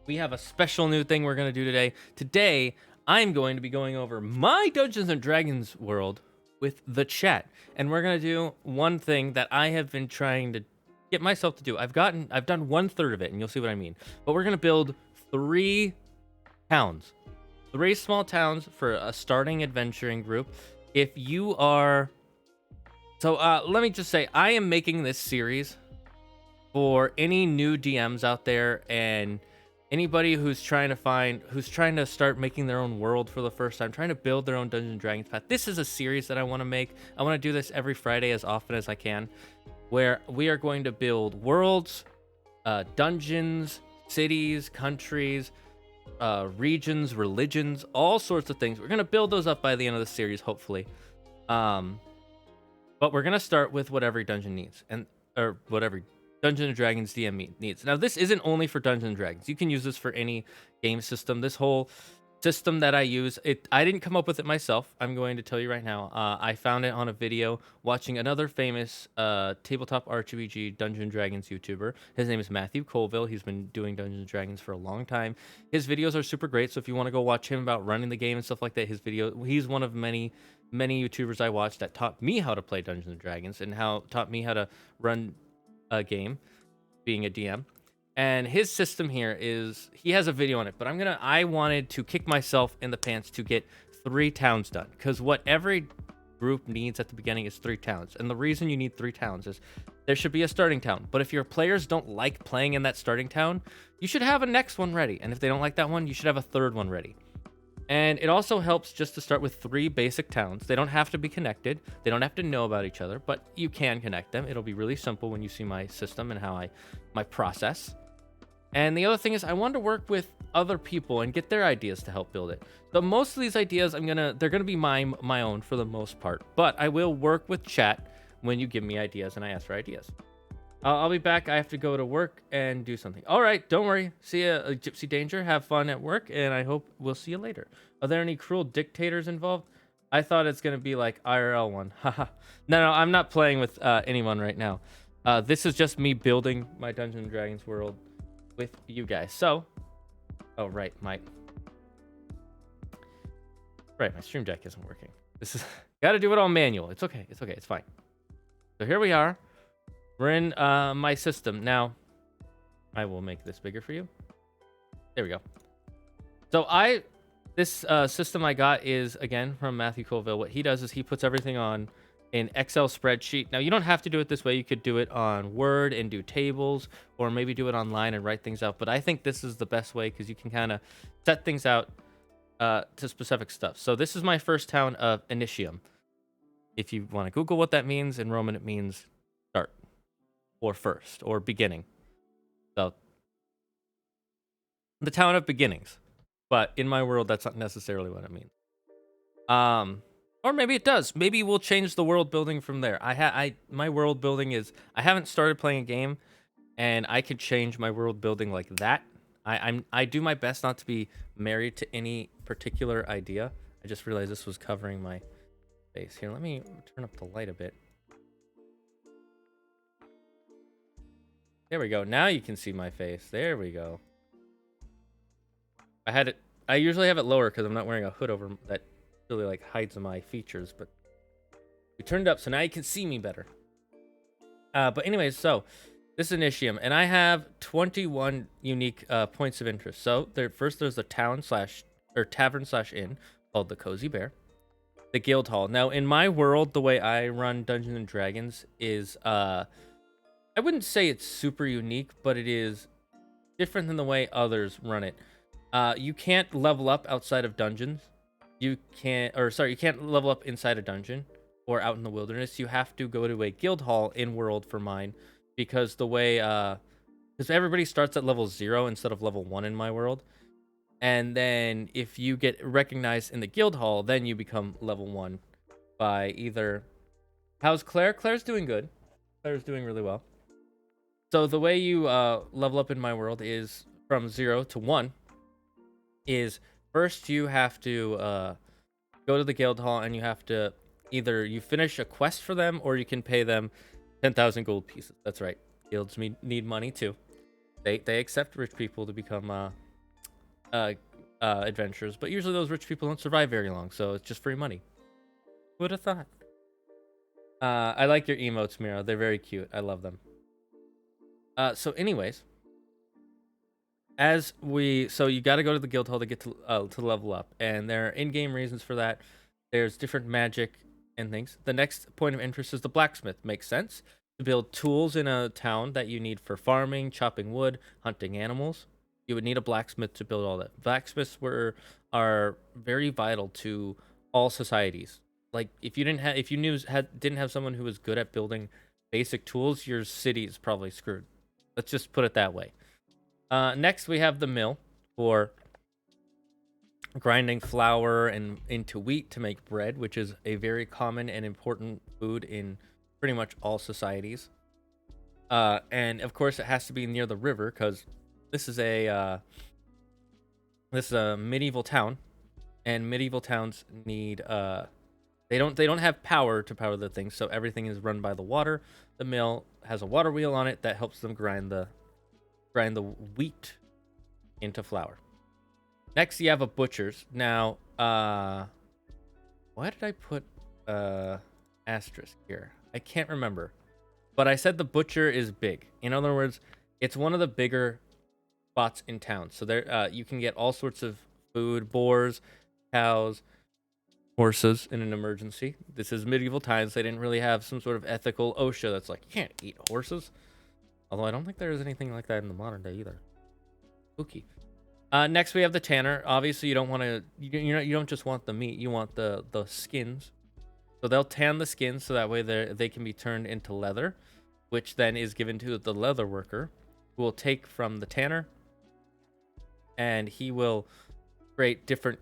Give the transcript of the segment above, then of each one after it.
we have a special new thing we're going to do today. Today, I'm going to be going over my Dungeons and Dragons world with the chat. And we're going to do one thing that I have been trying to get myself to do. I've done 1/3 of it, and you'll see what I mean. But we're going to build 3 towns. 3 small towns for a starting adventuring group. If you are... So, let me just say, I am making this series for any new DMs out there and anybody who's trying to start making their own world for the first time, trying to build their own Dungeons and Dragons path. This is a series that I want to make. I want to do this every Friday as often as I can, where we are going to build worlds, dungeons, cities, countries, regions, religions, all sorts of things. We're going to build those up by the end of the series, hopefully. But we're going to start with what every dungeon needs, or what every Dungeons and Dragons DM needs. Now, this isn't only for Dungeons and Dragons. You can use this for any game system. This whole system that I use, I didn't come up with it myself. I'm going to tell you right now. I found it on a video watching another famous tabletop RPG Dungeons and Dragons YouTuber. His name is Matthew Colville. He's been doing Dungeons and Dragons for a long time. His videos are super great. So if you want to go watch him about running the game and stuff like that, he's one of many YouTubers I watched that taught me how to play Dungeons and Dragons and taught me how to run a game, being a DM. And his system here is, he has a video on it, but I wanted to kick myself in the pants to get 3 towns done, because what every group needs at the beginning is 3 towns. And the reason you need 3 towns is there should be a starting town, but if your players don't like playing in that starting town, you should have a next one ready. And if they don't like that one, you should have a 3rd one ready. And it also helps just to start with 3 basic towns. They don't have to be connected. They don't have to know about each other, but you can connect them. It'll be really simple when you see my system and my process. And the other thing is, I wanted to work with other people and get their ideas to help build it. So most of these ideas, they're gonna be my own for the most part, but I will work with chat when you give me ideas and I ask for ideas. I'll be back. I have to go to work and do something. All right, don't worry. See ya, Gypsy Danger. Have fun at work, and I hope we'll see you later. Are there any cruel dictators involved? I thought it's gonna be like IRL one. Haha. No, I'm not playing with anyone right now. This is just me building my Dungeons and Dragons world with you guys. So, oh right, my stream deck isn't working. This is gotta do it all manual. It's okay. It's fine. So here we are. We're in my system. Now, I will make this bigger for you. There we go. So this system I got is, again, from Matthew Colville. What he does is he puts everything on an Excel spreadsheet. Now, you don't have to do it this way. You could do it on Word and do tables, or maybe do it online and write things out. But I think this is the best way because you can kind of set things out to specific stuff. So this is my first town of Initium. If you want to Google what that means, in Roman it means start, or first, or beginning. So the town of beginnings. But in my world, that's not necessarily what it means. Or maybe it does. Maybe we'll change the world building from there. My world building is, I haven't started playing a game, and I could change my world building like that. I do my best not to be married to any particular idea. I just realized this was covering my face. Here, let me turn up the light a bit. There we go. Now you can see my face. There we go. I usually have it lower because I'm not wearing a hood over that really like hides my features, but we turned it up so now you can see me better. But anyways, so this is Initium, and I have 21 unique points of interest. So first there's the tavern / inn called the Cozy Bear, the Guild Hall. Now in my world, the way I run Dungeons and Dragons is I wouldn't say it's super unique, but it is different than the way others run it. You can't level up outside of dungeons. You can't level up inside a dungeon or out in the wilderness. You have to go to a guild hall in world for mine, because the way because everybody starts at level 0 instead of level 1 in my world. And then if you get recognized in the guild hall, then you become level 1 by either... How's Claire? Claire's doing good. Claire's doing really well. So the way you level up in my world is from 0 to 1 is first you have to go to the guild hall, and you have to either you finish a quest for them, or you can pay them 10,000 gold pieces. That's right. Guilds need money too. They accept rich people to become uh, adventures, but usually those rich people don't survive very long, so it's just free money. Who would have thought? I like your emotes, Mira. They're very cute. I love them. So anyways, so you got to go to the guild hall to get to level up, and there are in-game reasons for that. There's different magic and things. The next point of interest is the blacksmith. Makes sense to build tools in a town that you need for farming, chopping wood, hunting animals. You would need a blacksmith to build all that. Blacksmiths are very vital to all societies. Like if you didn't have someone who was good at building basic tools, your city is probably screwed. Let's just put it that way. Next, we have the mill for grinding flour and into wheat to make bread, which is a very common and important food in pretty much all societies. And of course, it has to be near the river because this is a medieval town, and medieval towns need they don't have power to power the things, so everything is run by the water. The mill has a water wheel on it that helps them grind the wheat into flour. Next, you have a butcher's. Now, why did I put asterisk here? I can't remember. But I said the butcher is big. In other words, it's one of the bigger spots in town. So there, you can get all sorts of food, boars, cows, horses in an emergency. This is medieval times. They didn't really have some sort of ethical OSHA that's like, you can't eat horses. Although I don't think there is anything like that in the modern day either. Spooky. Next we have the tanner. Obviously, you don't want to. You don't just want the meat. You want the skins. So they'll tan the skins so that way they can be turned into leather, which then is given to the leather worker, who will take from the tanner, and he will create different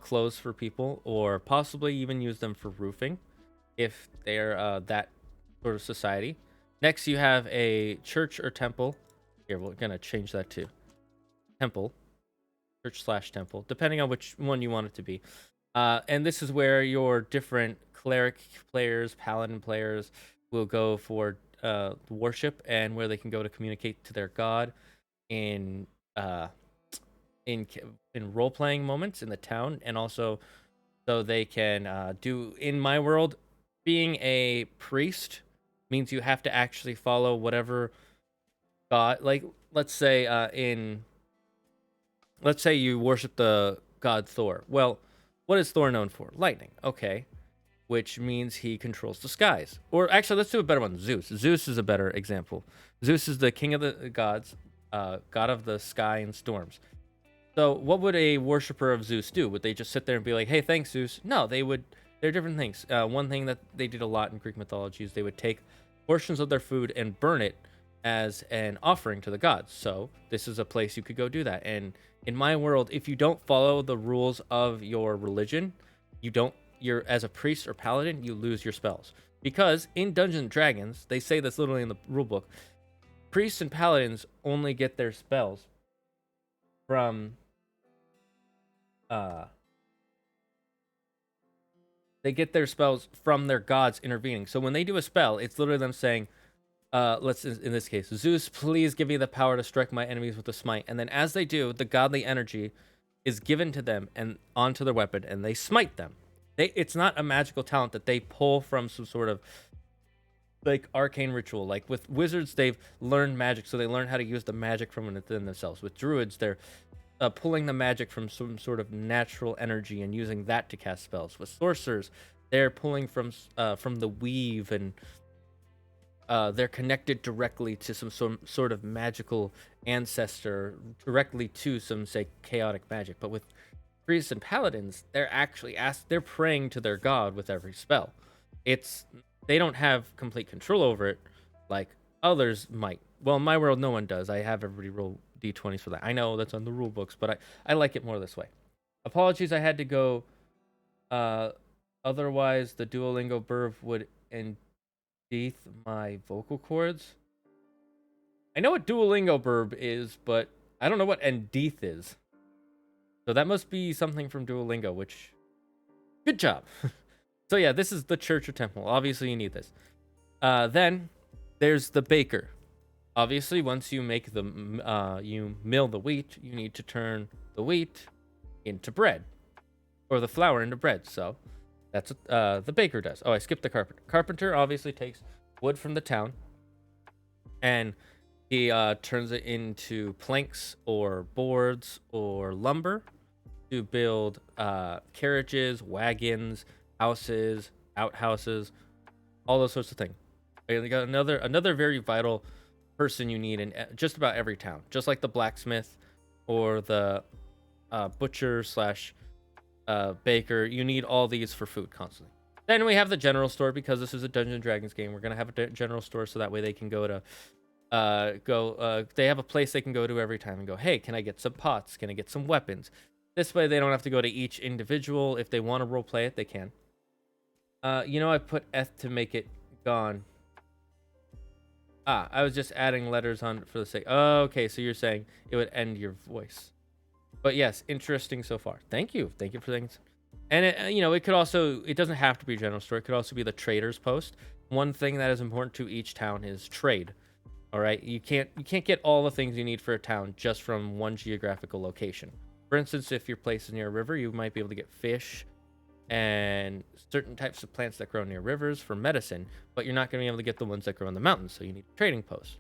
clothes for people, or possibly even use them for roofing, if they're that sort of society. Next, you have a church or temple. Here, we're gonna change that to temple. Church/temple, depending on which one you want it to be. And this is where your different cleric players, paladin players will go for worship, and where they can go to communicate to their god in in role-playing moments in the town, and also so they can do. In my world, being a priest means you have to actually follow whatever god, like let's say let's say you worship the god Thor. Well, what is Thor known for? Lightning. Okay. Which means he controls the skies. Or actually, let's do a better one. Zeus. Zeus is a better example. Zeus is the king of the gods, god of the sky and storms. So what would a worshiper of Zeus do? Would they just sit there and be like, hey, thanks, Zeus? No, they would. There are different things. One thing that they did a lot in Greek mythology is they would take portions of their food and burn it as an offering to the gods. So this is a place you could go do that. And in my world, if you don't follow the rules of your religion, you're as a priest or paladin, you lose your spells. Because in Dungeons and Dragons, they say this literally in the rulebook, priests and paladins only get their spells from they get their spells from their gods intervening. So when they do a spell, it's literally them saying, let's in this case, Zeus, please give me the power to strike my enemies with a smite. And then as they do, the godly energy is given to them and onto their weapon, and they smite them. It's not a magical talent that they pull from some sort of like arcane ritual. Like with wizards, they've learned magic, so they learn how to use the magic from within themselves. With druids, they're pulling the magic from some sort of natural energy and using that to cast spells. With sorcerers, they're pulling from the weave, and they're connected directly to some sort of magical ancestor, directly to some, say, chaotic magic. But with priests and paladins, they're praying to their god with every spell. They don't have complete control over it like others might. Well, in my world, no one does. I have everybody roll d20s for that. I know that's on the rule books, but I like it more this way. Apologies, I had to go. Otherwise, the Duolingo burb would endeath my vocal cords. I know what Duolingo burb is, but I don't know what endeath is. So that must be something from Duolingo, which... Good job. So yeah, this is the church or temple. Obviously, you need this. Then, there's the baker. Obviously, once you make you mill the wheat, you need to turn the wheat into bread, or the flour into bread. So that's what the baker does. Oh, I skipped the carpenter. Carpenter obviously takes wood from the town, and he turns it into planks or boards or lumber to build carriages, wagons, houses, outhouses, all those sorts of things. And you got another very vital person you need in just about every town, just like the blacksmith or the butcher slash baker. You need all these for food constantly. Then we have the general store, because this is a Dungeons and Dragons game. We're gonna have a general store, so that way they can go to they have a place they can go to every time and go, hey, can I get some pots? Can I get some weapons? This way they don't have to go to each individual. If they want to role play it, they can. I put eth to make it gone. I was just adding letters on for the sake. Oh, okay, so you're saying it would end your voice. But yes, interesting so far. Thank you for saying. And it could also, it doesn't have to be a general store. It could also be the trader's post. One thing that is important to each town is trade. All right, you can't get all the things you need for a town just from one geographical location. For instance, if your place is near a river, you might be able to get fish and certain types of plants that grow near rivers for medicine, but you're not going to be able to get the ones that grow in the mountains, so you need a trading post.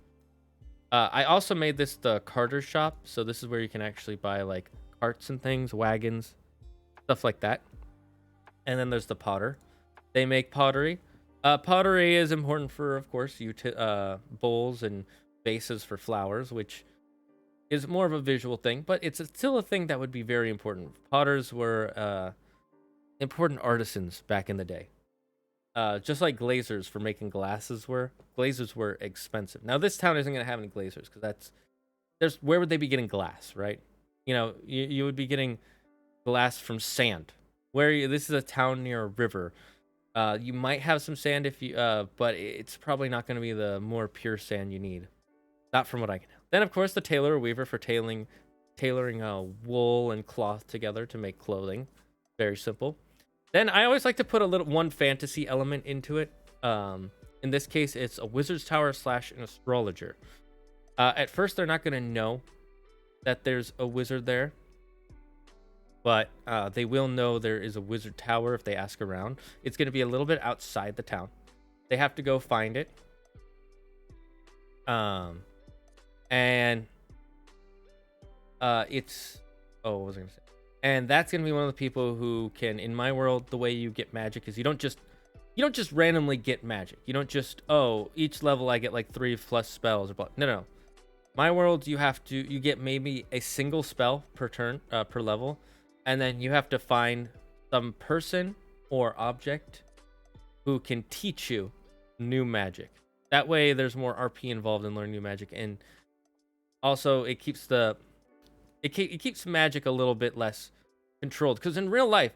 I also made this the carter shop, so this is where you can actually buy like carts and things, wagons, stuff like that. And then there's the potter. They make pottery. Pottery is important for, of course, bowls and vases for flowers, which is more of a visual thing, but it's still a thing that would be very important. Potters were important artisans back in the day. Just like glazers for making glasses were. Glazers were expensive. Now, this town isn't going to have any glazers, because where would they be getting glass, right? You would be getting glass from sand. This is a town near a river. You might have some sand but it's probably not going to be the more pure sand you need. Not from what I can tell. Then, of course, the tailor or weaver for tailoring wool and cloth together to make clothing. Very simple. Then I always like to put one fantasy element into it. In this case, it's a wizard's tower / an astrologer. At first, they're not going to know that there's a wizard there, but they will know there is a wizard tower if they ask around. It's going to be a little bit outside the town. They have to go find it. And what was I going to say? And that's going to be one of the people who can, in my world, the way you get magic is you don't just randomly get magic. You don't just, each level I get like 3+ spells or blah. No. My world, you get maybe a single spell per turn, per level. And then you have to find some person or object who can teach you new magic. That way there's more RP involved in learning new magic. And also it keeps magic a little bit less controlled. Because in real life,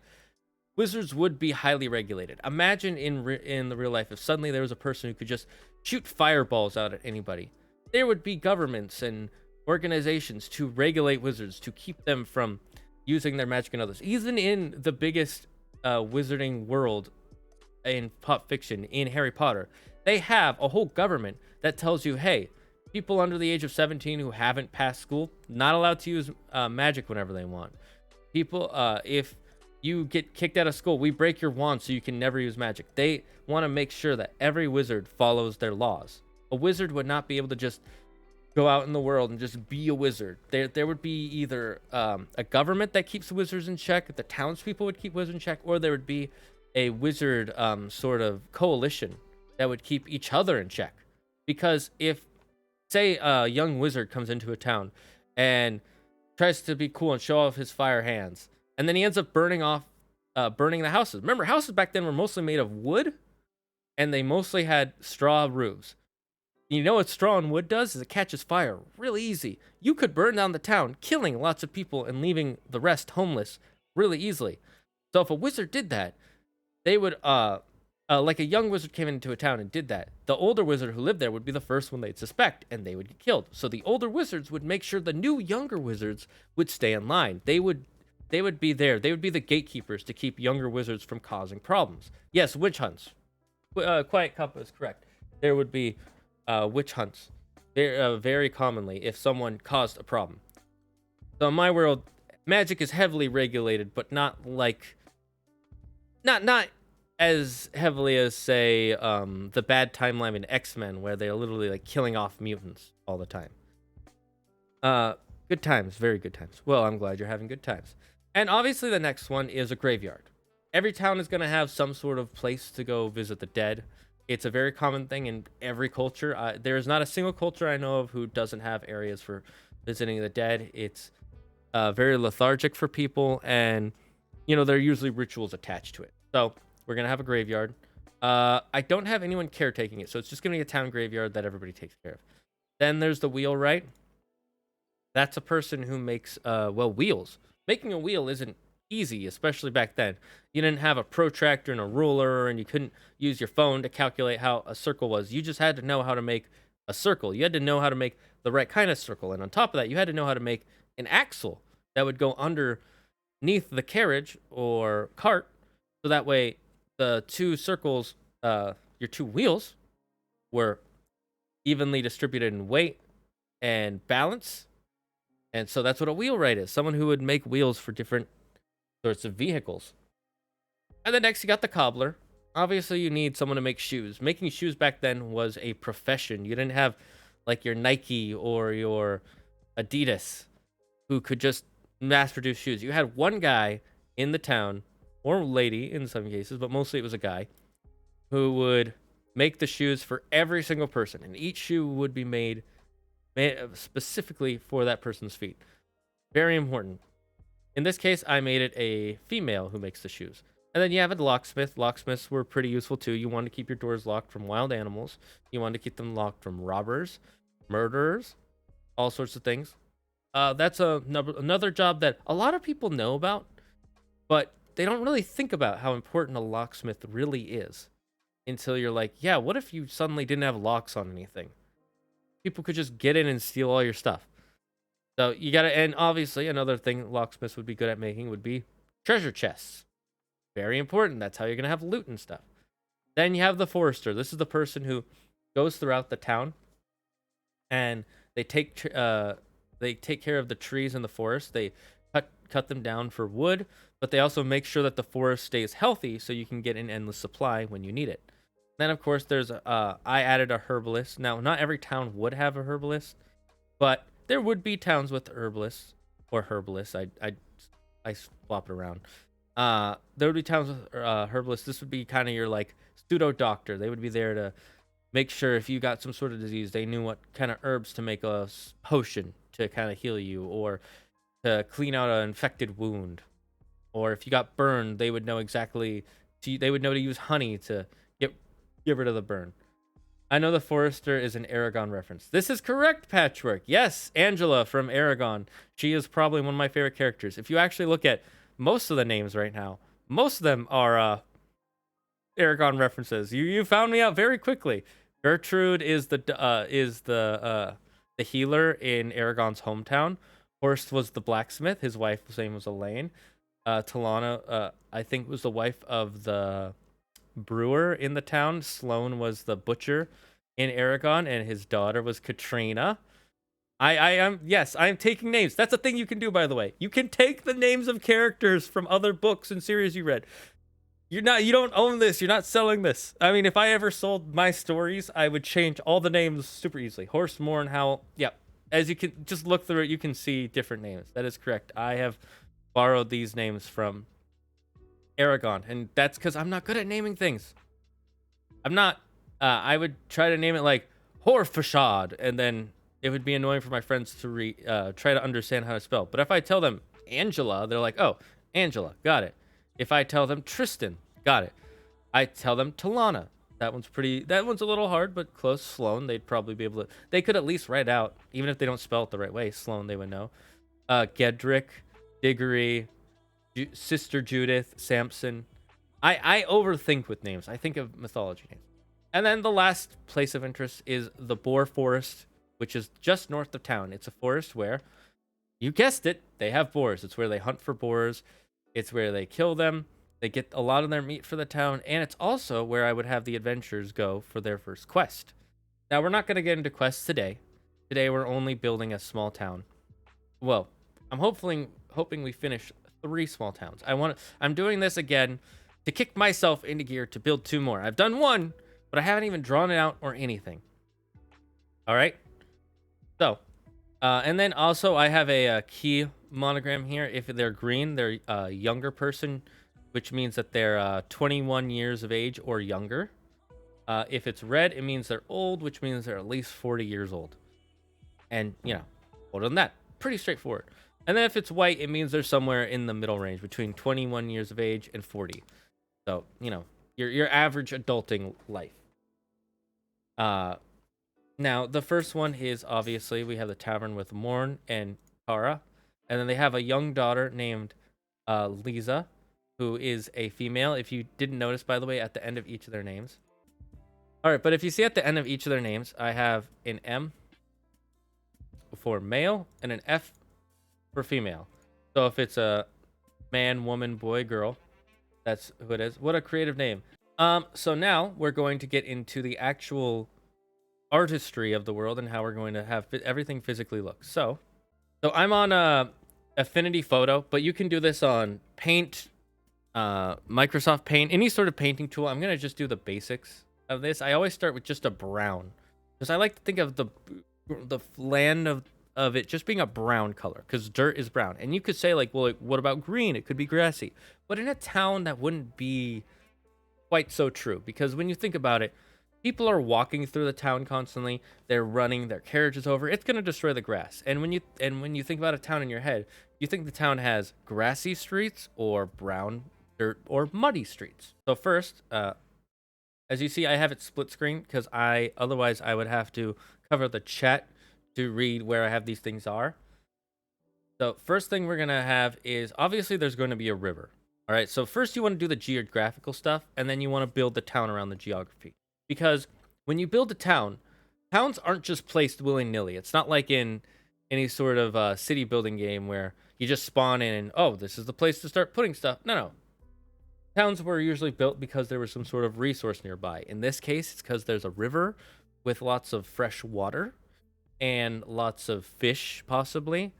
wizards would be highly regulated. Imagine in the real life if suddenly there was a person who could just shoot fireballs out at anybody. There would be governments and organizations to regulate wizards, to keep them from using their magic and others. Even in the biggest wizarding world in pop fiction, in Harry Potter, they have a whole government that tells you, hey, people under the age of 17 who haven't passed school, not allowed to use magic whenever they want. People, if you get kicked out of school, we break your wand so you can never use magic. They want to make sure that every wizard follows their laws. A wizard would not be able to just go out in the world and just be a wizard. There would be either a government that keeps wizards in check, the townspeople would keep wizards in check, or there would be a wizard sort of coalition that would keep each other in check. Because if, say, a young wizard comes into a town and tries to be cool and show off his fire hands, and then he ends up burning the houses. Remember, houses back then were mostly made of wood, and they mostly had straw roofs. You know what straw and wood does is it catches fire really easy. You could burn down the town, killing lots of people and leaving the rest homeless really easily. So if a wizard did that, they would, like a young wizard came into a town and did that, the older wizard who lived there would be the first one they'd suspect, and they would get killed. So the older wizards would make sure the new younger wizards would stay in line. They would be there. They would be the gatekeepers to keep younger wizards from causing problems. Yes, witch hunts. Quiet Cup is correct. There would be witch hunts very commonly if someone caused a problem. So in my world, magic is heavily regulated, but not like not as heavily as say the bad timeline in X-Men where they're literally like killing off mutants all the time. Uh Good times, very good times. Well, I'm glad you're having good times. And obviously the next one is a graveyard. Every town is going to have some sort of place to go visit the dead. It's a very common thing in every culture. There is not a single culture I know of who doesn't have areas for visiting the dead. It's very lethargic for people, and there are usually rituals attached to it. So we're gonna have a graveyard. I don't have anyone caretaking it, so it's just gonna be a town graveyard that everybody takes care of. Then there's the wheelwright. That's a person who makes wheels. Making a wheel isn't easy, especially back then. You didn't have a protractor and a ruler, and you couldn't use your phone to calculate how a circle was. You just had to know how to make a circle. You had to know how to make the right kind of circle, and on top of that, you had to know how to make an axle that would go underneath the carriage or cart, so that way the two circles, your two wheels, were evenly distributed in weight and balance. And so that's what a wheelwright is, someone who would make wheels for different sorts of vehicles. And then next you got the cobbler. Obviously you need someone to make shoes. Making shoes back then was a profession. You didn't have like your Nike or your Adidas who could just mass produce shoes. You had one guy in the town, or lady in some cases, but mostly it was a guy, who would make the shoes for every single person. And each shoe would be made specifically for that person's feet. Very important. In this case, I made it a female who makes the shoes. And then you have a locksmith. Locksmiths were pretty useful too. You wanted to keep your doors locked from wild animals. You wanted to keep them locked from robbers, murderers, all sorts of things. That's another job that a lot of people know about, but they don't really think about how important a locksmith really is until you're like, yeah, what if you suddenly didn't have locks on anything? People could just get in and steal all your stuff. So you gotta, and obviously another thing locksmiths would be good at making would be treasure chests. Very important. That's how you're gonna have loot and stuff. Then you have the forester. This is the person who goes throughout the town, and they take care of the trees in the forest. They cut them down for wood, but they also make sure that the forest stays healthy so you can get an endless supply when you need it. Then of course there's I added a herbalist. Now not every town would have a herbalist, but there would be towns with herbalists or herbalists. I swap it around. There would be towns with herbalists. This would be kind of your like pseudo doctor. They would be there to make sure if you got some sort of disease, they knew what kind of herbs to make a potion to kind of heal you, or to clean out an infected wound, or if you got burned, they would know exactly. They would know to use honey to get rid of the burn. I know the forester is an Aragon reference. This is correct, Patchwork. Yes, Angela from Aragon. She is probably one of my favorite characters. If you actually look at most of the names right now, most of them are Aragon references. You found me out very quickly. Gertrude is the healer in Aragon's hometown. Horst was the blacksmith. His wife's name was Elaine. Talana, I think, was the wife of the brewer in the town. Sloane was the butcher in Aragon, and his daughter was Katrina. I am, yes, I am taking names. That's a thing you can do, by the way. You can take the names of characters from other books and series you read. You don't own this. You're not selling this. I mean, if I ever sold my stories, I would change all the names super easily. Horst, Moore, Howell. Yeah. As you can just look through it, you can see different names. That is correct. I have borrowed these names from Aragon, and that's because I'm not good at naming things. I'm not. I would try to name it like Horfashad, and then it would be annoying for my friends to try to understand how to spell. But if I tell them Angela, they're like, oh, Angela, got it. If I tell them Tristan, got it. I tell them Talana. That one's a little hard, but close. Sloane, they'd probably be able to. They could at least write out, even if they don't spell it the right way. Sloane, they would know. Gedrick, Diggory, Sister Judith, Samson. I overthink with names. I think of mythology names. And then the last place of interest is the Boar Forest, which is just north of town. It's a forest where, you guessed it, they have boars. It's where they hunt for boars. It's where they kill them. They get a lot of their meat for the town. And it's also where I would have the adventurers go for their first quest. Now, we're not going to get into quests today. Today, we're only building a small town. Well, I'm hoping hoping we finish 3 small towns. I'm doing this again to kick myself into gear to build 2 more. I've done 1, but I haven't even drawn it out or anything. All right. So, and then also I have a key monogram here. If they're green, they're a younger person, which means that they're 21 years of age or younger. If it's red, it means they're old, which means they're at least 40 years old. And, older than that. Pretty straightforward. And then if it's white, it means they're somewhere in the middle range between 21 years of age and 40. So, your average adulting life. Now, the first one is obviously we have the tavern with Morn and Kara. And then they have a young daughter named Lisa, who is a female. If you didn't notice, by the way, at the end of each of their names. All right, but if you see at the end of each of their names, I have an M for male and an F for female. So if it's a man, woman, boy, girl, that's who it is. What a creative name. So now we're going to get into the actual artistry of the world and how we're going to have everything physically look. So I'm on Affinity Photo, but you can do this on Paint, Microsoft Paint, any sort of painting tool. I'm gonna just do the basics of this. I always start with just a brown because I like to think of the land of it just being a brown color, because dirt is brown. And you could say like, well, what about green? It could be grassy. But in a town, that wouldn't be quite so true, because when you think about it, people are walking through the town constantly. They're running their carriages over. It's going to destroy the grass. And when you think about a town in your head, you think the town has grassy streets or brown dirt or muddy streets. So first, as you see, I have it split screen because otherwise I would have to cover the chat to read where I have these things are. So first thing we're going to have is, obviously there's going to be a river. All right, so first you want to do the geographical stuff, and then you want to build the town around the geography. Because when you build a town, towns aren't just placed willy-nilly. It's not like in any sort of city building game where you just spawn in and, oh, this is the place to start putting stuff. No. Towns were usually built because there was some sort of resource nearby. In this case, it's because there's a river with lots of fresh water and lots of fish, possibly,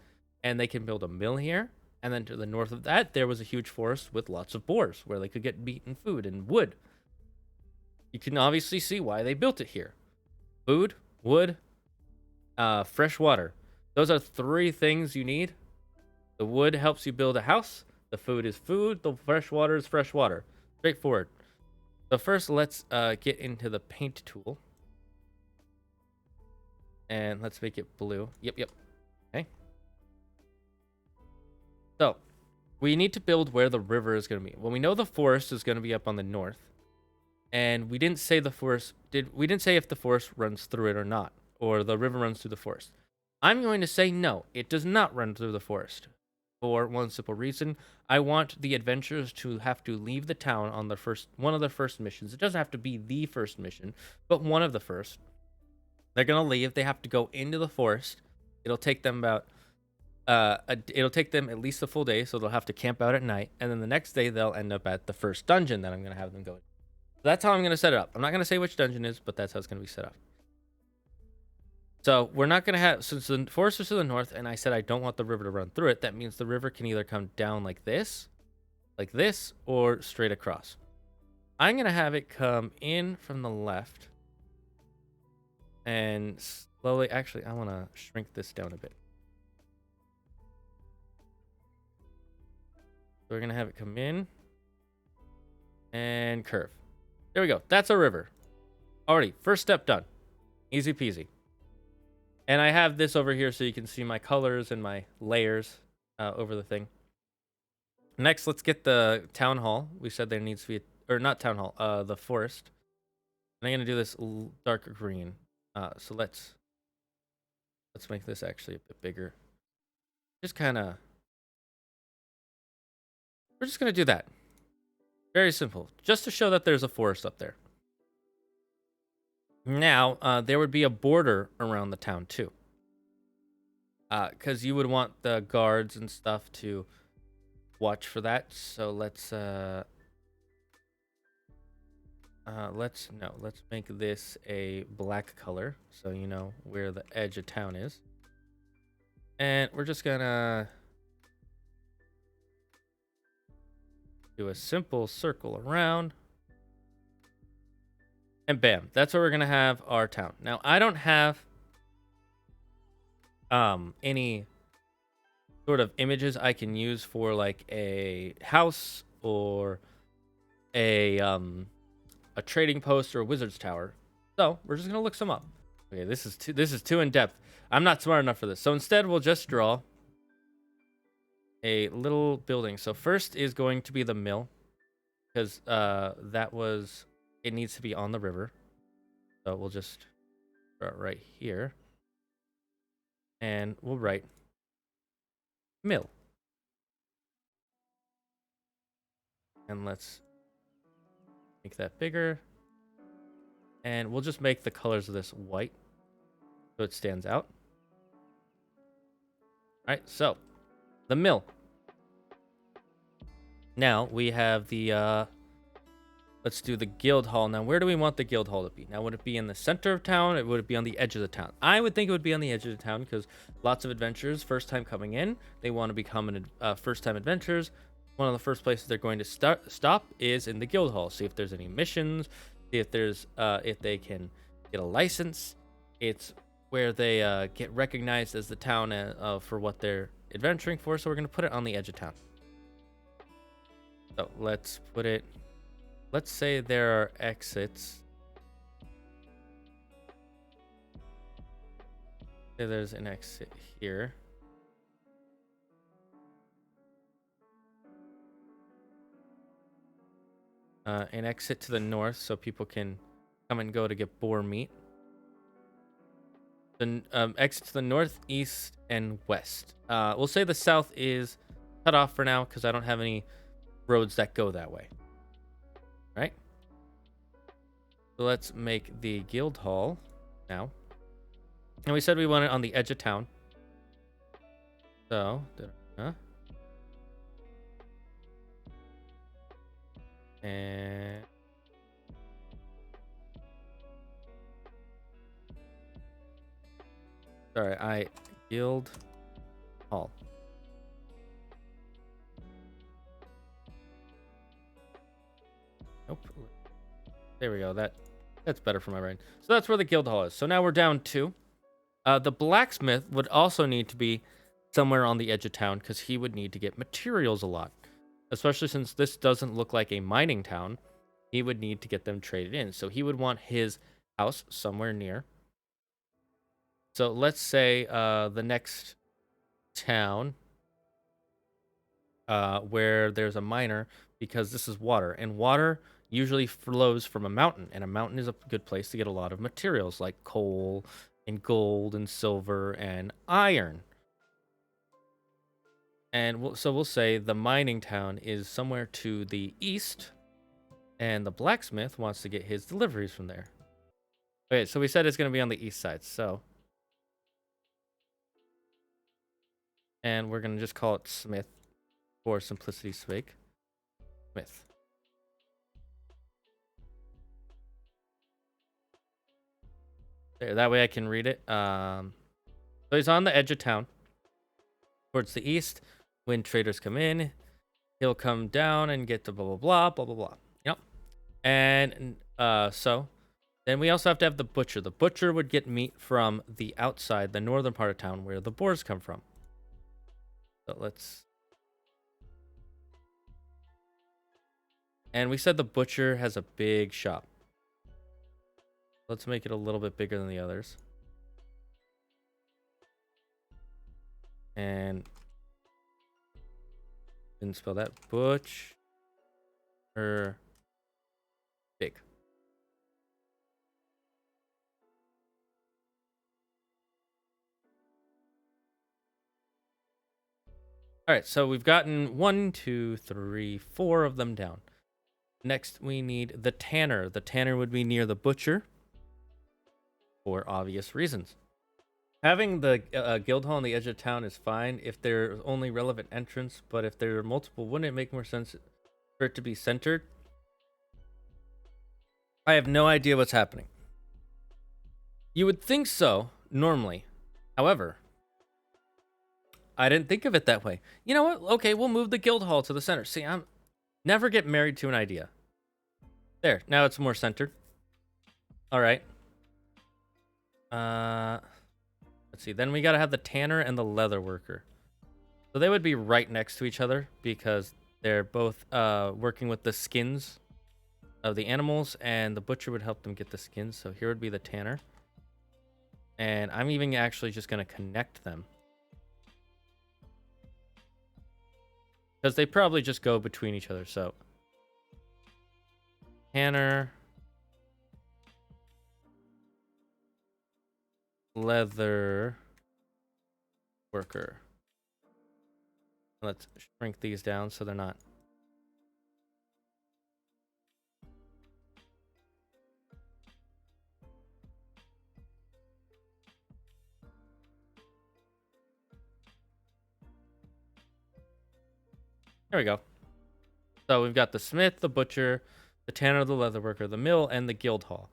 and they can build a mill here. And then to the north of that, there was a huge forest with lots of boars where they could get meat and food and wood. You can obviously see why they built it here. Food, wood, fresh water. Those are 3 things you need. The wood helps you build a house. The food is food. The fresh water is fresh water. Straightforward. So first, let's get into the paint tool. And let's make it blue. Yep. Okay. So, we need to build where the river is going to be. Well, we know the forest is going to be up on the north. And we didn't say we didn't say if the forest runs through it or not, or the river runs through the forest. I'm going to say no, it does not run through the forest. For one simple reason, I want the adventurers to have to leave the town on one of the first missions. It doesn't have to be the first mission, but one of the first. They're going to leave, they have to go into the forest. It'll take them about it'll take them at least a full day, so they'll have to camp out at night, and then the next day they'll end up at the first dungeon that I'm going to have them go. So that's how I'm going to set it up. I'm not going to say which dungeon is, but that's how it's going to be set up. So we're not going to have, since the forest is to the north, and I said I don't want the river to run through it, that means the river can either come down like this, or straight across. I'm going to have it come in from the left, and slowly, actually, I want to shrink this down a bit. So we're going to have it come in and curve. There we go. That's a river. Already, first step done. Easy peasy. And I have this over here so you can see my colors and my layers over the thing. Next, let's get the town hall. We said there needs to be, or not town hall, the forest. And I'm going to do this darker green. So let's make this actually a bit bigger. Just kind of, we're just going to do that. Very simple. Just to show that there's a forest up there. Now, there would be a border around the town too. Because you would want the guards and stuff to watch for that. So let's make this a black color so you know where the edge of town is. And we're just gonna Do a simple circle around. And bam, that's where we're going to have our town. Now, I don't have any sort of images I can use for like a house or a trading post or a wizard's tower. So, we're just going to look some up. Okay, this is too in depth. I'm not smart enough for this. So, instead we'll just draw a little building. So, first is going to be the mill because it needs to be on the river. So, we'll just start right here. And we'll write mill. And let's make that bigger. And we'll just make the colors of this white so it stands out. All right, so the mill. Now we have the let's do the guild hall. Now, where do we want the guild hall to be? Now, would it be in the center of town, or would it be on the edge of the town? I would think it would be on the edge of the town because lots of adventurers, first time coming in, they want to become first time adventurers. One of the first places they're going to stop is in the guild hall. See if there's any missions. See if there's if they can get a license. It's where they get recognized as the town for what they're adventuring for. So we're going to put it on the edge of town. So let's put it. Let's say there are exits. Say there's an exit here. An exit to the north so people can come and go to get boar meat. The exit to the north, east, and west. We'll say the south is cut off for now because I don't have any roads that go that way. Right? So let's make the guild hall now. And we said we want it on the edge of town. So, and sorry, guild hall. Nope. There we go. That's better for my brain. So that's where the guild hall is. So now we're down 2. The blacksmith would also need to be somewhere on the edge of town because he would need to get materials a lot. Especially since this doesn't look like a mining town, he would need to get them traded in. So he would want his house somewhere near. So let's say the next town where there's a miner, because this is water, and water usually flows from a mountain, and a mountain is a good place to get a lot of materials like coal and gold and silver and iron. And so we'll say the mining town is somewhere to the east, and the blacksmith wants to get his deliveries from there. Okay, so we said it's going to be on the east side, so. And we're going to just call it Smith for simplicity's sake. Smith. There, that way I can read it. So he's on the edge of town. Towards the east. When traders come in, he'll come down and get to blah, blah, blah, blah, blah, blah. Yep. And so then we also have to have the butcher. The butcher would get meat from the outside, the northern part of town where the boars come from. So let's. And we said the butcher has a big shop. Let's make it a little bit bigger than the others. And didn't spell that. Butch. Big. All right, so we've gotten 1, 2, 3, 4 of them down. Next, we need the tanner. The tanner would be near the butcher for obvious reasons. Having the guild hall on the edge of town is fine if there's only relevant entrance, but if there are multiple, wouldn't it make more sense for it to be centered? I have no idea what's happening. You would think so, normally. However, I didn't think of it that way. You know what? Okay, we'll move the guild hall to the center. See, Never get married to an idea. There, now it's more centered. All right. Let's see. Then we gotta have the tanner and the leather worker. So they would be right next to each other because they're both working with the skins of the animals, and the butcher would help them get the skins. So here would be the tanner. And I'm even actually just gonna connect them, because they probably just go between each other. So tanner, leather worker. Let's shrink these down so they're not. There we go. So we've got the smith, the butcher, the tanner, the leather worker, the mill, and the guild hall.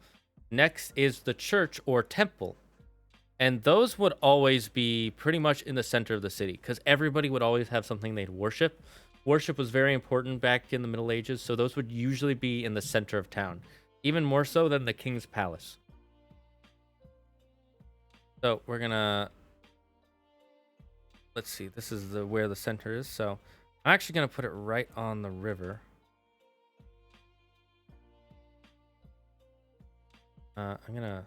Next is the church or temple. And those would always be pretty much in the center of the city because everybody would always have something they'd worship. Worship was very important back in the Middle Ages, so those would usually be in the center of town, even more so than the king's palace. So we're gonna, let's see, this is where the center is. So I'm actually gonna put it right on the river. I'm gonna.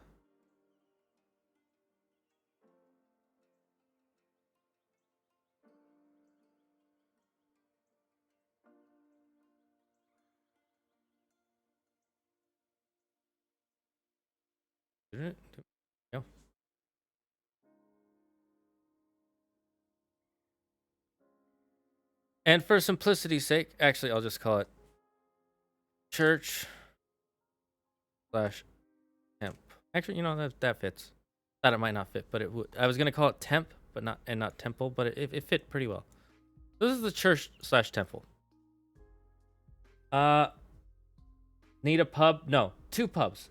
No. And for simplicity's sake, actually, I'll just call it church slash temp. Actually, that fits. Thought it might not fit, but it would. I was gonna call it temp, but not temple, but it fit pretty well. This is the church slash temple. Need a pub? No, two pubs.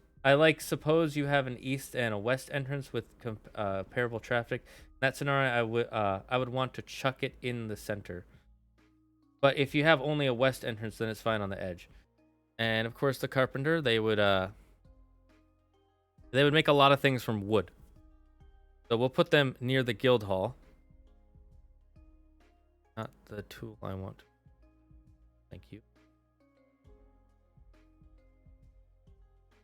Suppose you have an east and a west entrance with comparable traffic. In that scenario, I would want to chuck it in the center. But if you have only a west entrance, then it's fine on the edge. And of course, the carpenter, they would make a lot of things from wood. So we'll put them near the guild hall. Not the tool I want. Thank you.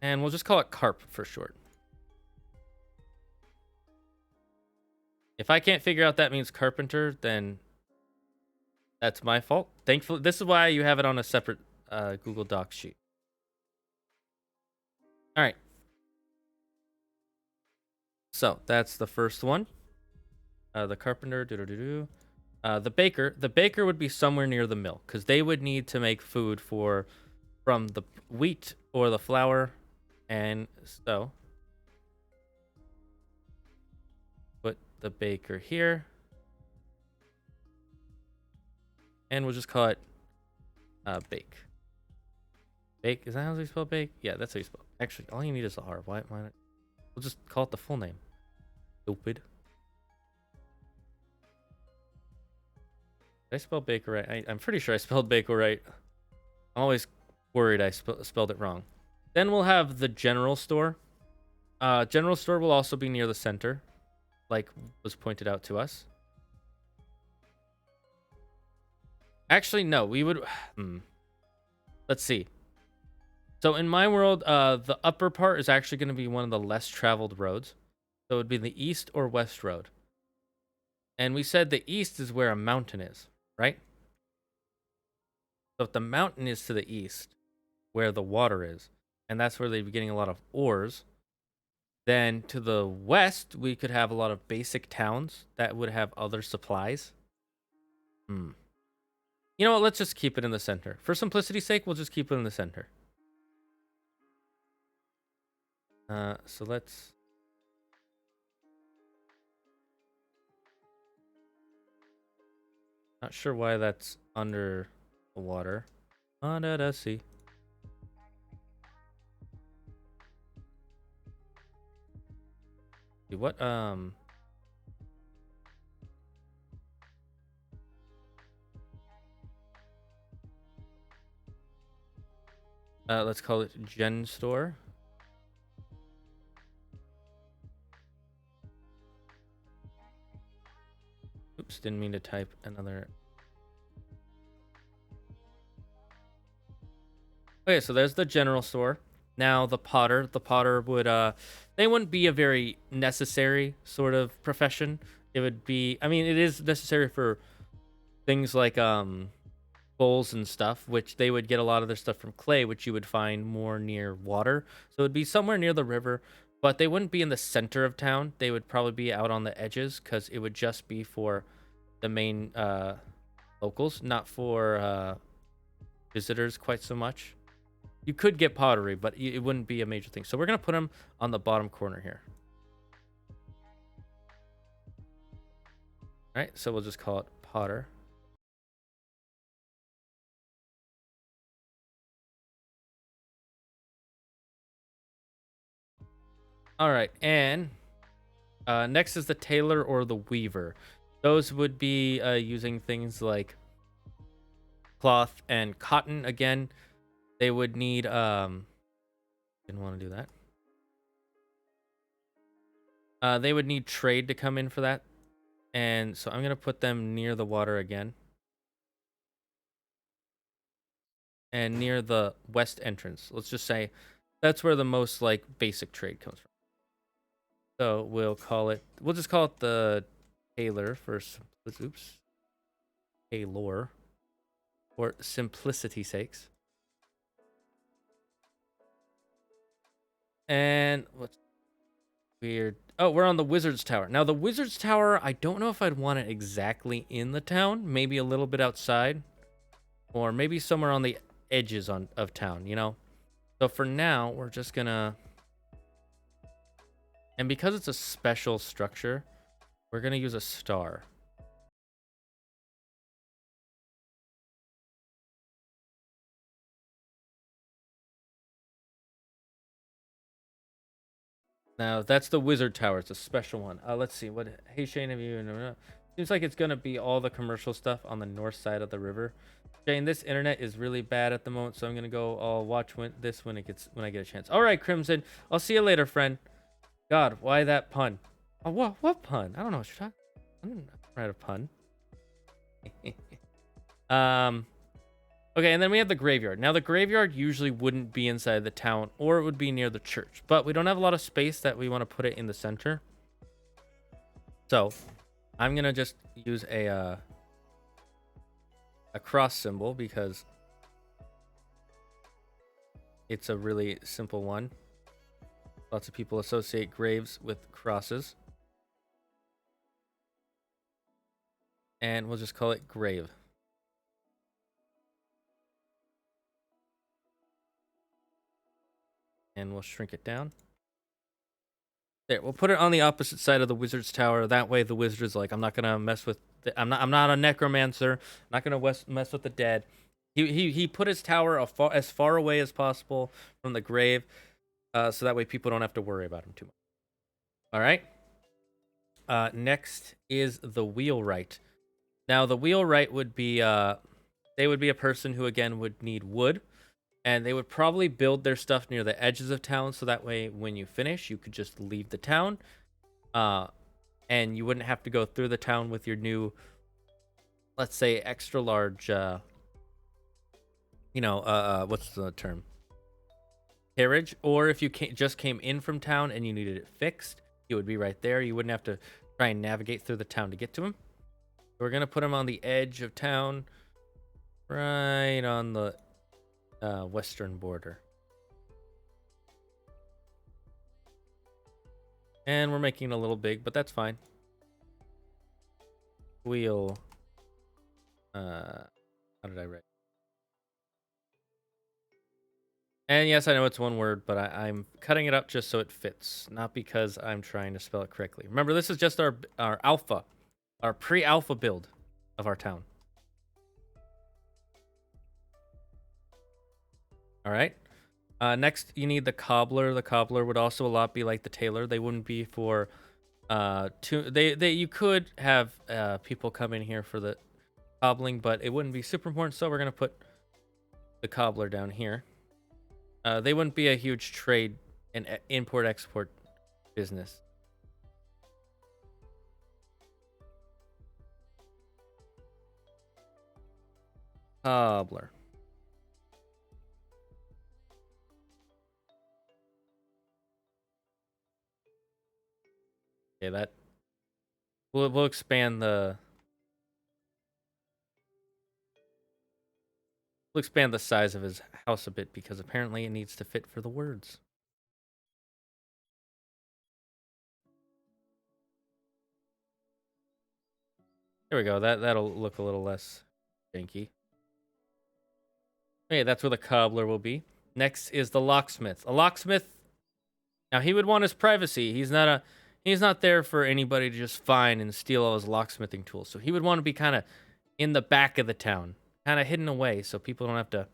And we'll just call it carp for short. If I can't figure out that means carpenter, then that's my fault. Thankfully, this is why you have it on a separate Google Docs sheet. All right. So that's the first one. The carpenter, the baker would be somewhere near the mill because they would need to make food from the wheat or the flour, and so put the baker here, and we'll just call it bake. Bake, is that how you spell bake? Yeah, that's how you spell. Actually, all you need is the R. Why not? We'll just call it the full name. Stupid. Did I spell baker right? I'm pretty sure I spelled baker right. I'm always worried I spelled it wrong. Then we'll have the general store. General store will also be near the center, like was pointed out to us. Actually, no, we would. Let's see. So in my world, the upper part is actually going to be one of the less traveled roads. So it would be the east or west road. And we said the east is where a mountain is, right? So if the mountain is to the east, where the water is, and that's where they'd be getting a lot of ores, then to the west, we could have a lot of basic towns that would have other supplies. You know what? Let's just keep it in the center. For simplicity's sake, we'll just keep it in the center. So let's... Not sure why that's under the water. Under the sea. What, Let's call it Gen Store. Oops, didn't mean to type another. Okay, so there's the general store. Now the potter would they wouldn't be a very necessary sort of profession. It would be, I mean, it is necessary for things like bowls and stuff, which they would get a lot of their stuff from clay, which you would find more near water. So it would be somewhere near the river, but they wouldn't be in the center of town. They would probably be out on the edges because it would just be for the main locals, not for visitors quite so much. You could get pottery, but it wouldn't be a major thing. So we're going to put them on the bottom corner here. All right, so we'll just call it Potter. All right, and next is the tailor or the weaver. Those would be using things like cloth and cotton. Again, they would need didn't want to do that. They would need trade to come in for that. And so I'm going to put them near the water again. And near the west entrance. Let's just say that's where the most like basic trade comes from. So we'll just call it the tailor for oops. Tailor for simplicity's sakes. And what's weird? Oh, we're on the Wizard's Tower. Now the Wizard's Tower, I don't know if I'd want it exactly in the town, maybe a little bit outside, or maybe somewhere on the edges of town, you know? So for now, we're just gonna, and because it's a special structure, we're gonna use a star. Now that's the Wizard Tower. It's a special one. Let's see. What? Hey Shane, have you? Seems like it's gonna be all the commercial stuff on the north side of the river. Shane, this internet is really bad at the moment, so I'm gonna go. I'll watch this when I get a chance. All right, Crimson. I'll see you later, friend. God, why that pun? Oh, what pun? I don't know what you're talking. I didn't write a pun. Okay, and then we have the graveyard. Now, the graveyard usually wouldn't be inside the town, or it would be near the church. But we don't have a lot of space that we want to put it in the center. So, I'm going to just use a cross symbol because it's a really simple one. Lots of people associate graves with crosses. And we'll just call it grave. And we'll shrink it down. There, we'll put it on the opposite side of the wizard's tower. That way the wizard is like, I'm not gonna mess with I'm not a necromancer. I'm not gonna mess with the dead. He put his tower as far away as possible from the grave, so that way people don't have to worry about him too much. All right. Next is the wheelwright. Now the wheelwright would be they would be a person who again would need wood. And they would probably build their stuff near the edges of town, so that way when you finish, you could just leave the town. And you wouldn't have to go through the town with your new, let's say, extra large, what's the term? Carriage. Or if you just came in from town and you needed it fixed, it would be right there. You wouldn't have to try and navigate through the town to get to him. So we're going to put him on the edge of town, right on the western border. And we're making it a little big, but that's fine. Wheel. How did I write? And yes, I know it's one word, but I'm cutting it up just so it fits, not because I'm trying to spell it correctly. Remember, this is just our alpha, our pre-alpha build of our town. All right. Next, you need the cobbler. The cobbler would also a lot be like the tailor. They wouldn't be for you could have people come in here for the cobbling, but it wouldn't be super important. So we're gonna put the cobbler down here. They wouldn't be a huge trade and import-export business. Cobbler. Okay, that we'll expand the size of his house a bit because apparently it needs to fit for the words. There we go. That'll look a little less janky. Okay, that's where the cobbler will be. Next is the locksmith. A locksmith. Now he would want his privacy. He's not there for anybody to just find and steal all his locksmithing tools. So he would want to be kind of in the back of the town, kind of hidden away, so people don't have to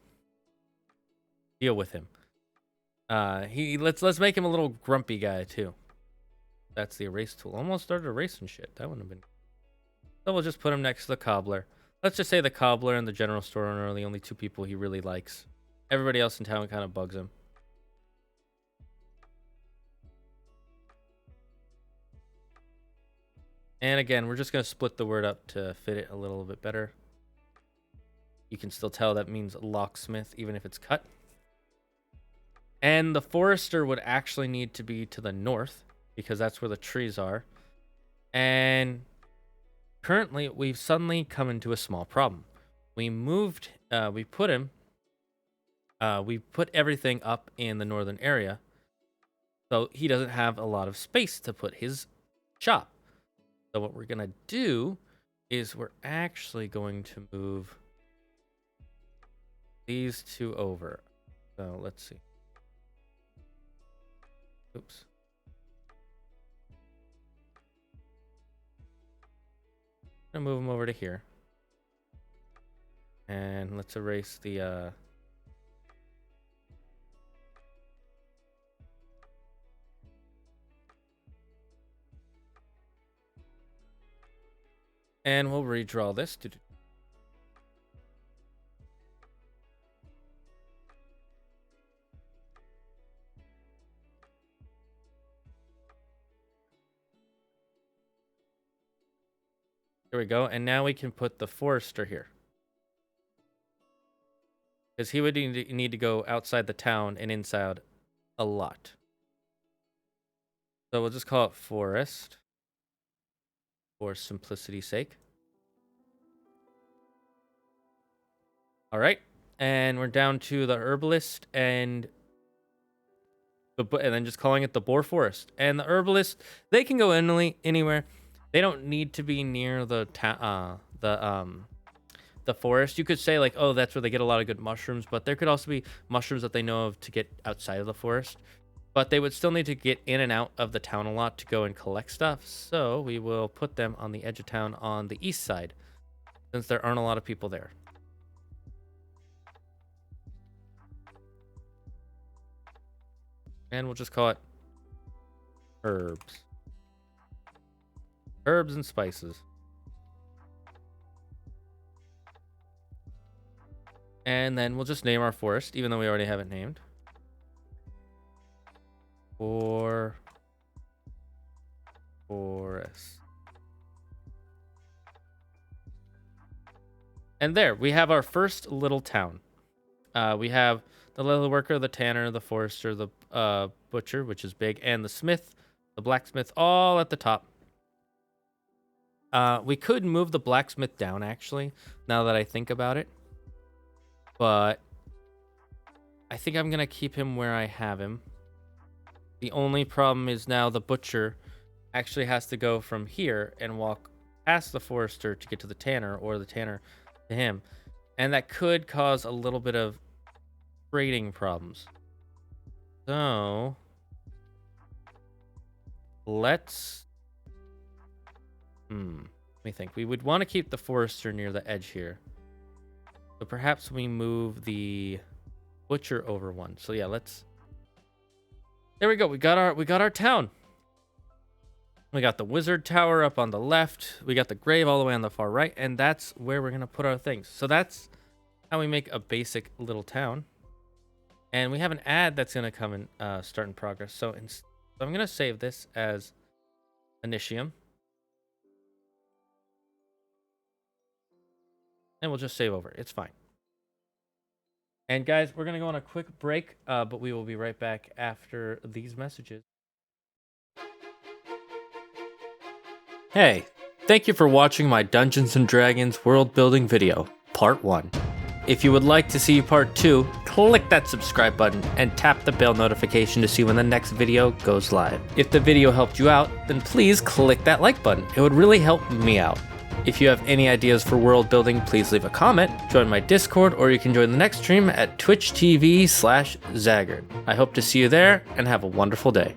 deal with him. Let's make him a little grumpy guy too. That's the erase tool. Almost started erasing shit. That wouldn't have been. So we'll just put him next to the cobbler. Let's just say the cobbler and the general store owner are the only two people he really likes. Everybody else in town kind of bugs him. And again, we're just going to split the word up to fit it a little bit better. You can still tell that means locksmith, even if it's cut. And the forester would actually need to be to the north, because that's where the trees are. And currently, we've suddenly come into a small problem. We put everything up in the northern area, so he doesn't have a lot of space to put his shop. So what we're gonna do is we're actually going to move these two over. So let's see. Oops. I'm gonna move them over to here. And let's erase the and we'll redraw this. There we go. And now we can put the forester here. Because he would need to go outside the town and inside a lot. So we'll just call it forest for simplicity's sake. All right. And we're down to the herbalist and then just calling it the boar forest. And the herbalist, they can go anywhere. They don't need to be near the forest. You could say like, oh, that's where they get a lot of good mushrooms, but there could also be mushrooms that they know of to get outside of the forest. But they would still need to get in and out of the town a lot to go and collect stuff. So we will put them on the edge of town on the east side, since there aren't a lot of people there. And we'll just call it herbs. Herbs and spices. And then we'll just name our forest, even though we already have it named. Forest. And there, we have our first little town. We have the little worker, the tanner, the forester, the butcher, which is big, and the smith, the blacksmith, all at the top. We could move the blacksmith down, actually, now that I think about it. But I think I'm going to keep him where I have him. The only problem is now the butcher actually has to go from here and walk past the forester to get to the tanner, or the tanner to him. And that could cause a little bit of trading problems. So let's let me think. We would want to keep the forester near the edge here. So perhaps we move the butcher over one. So yeah, there we go. We got our town. We got the wizard tower up on the left. We got the grave all the way on the far right, and that's where we're gonna put our things. So that's how we make a basic little town. And we have an ad that's going to come in, start in progress. So I'm going to save this as Initium. And we'll just save over. It's fine. And guys, we're going to go on a quick break, but we will be right back after these messages. Hey, thank you for watching my Dungeons & Dragons world building video, part 1. If you would like to see part 2, click that subscribe button and tap the bell notification to see when the next video goes live. If the video helped you out, then please click that like button. It would really help me out. If you have any ideas for world building, please leave a comment, join my Discord, or you can join the next stream at twitch.tv/Zaggard. I hope to see you there, and have a wonderful day.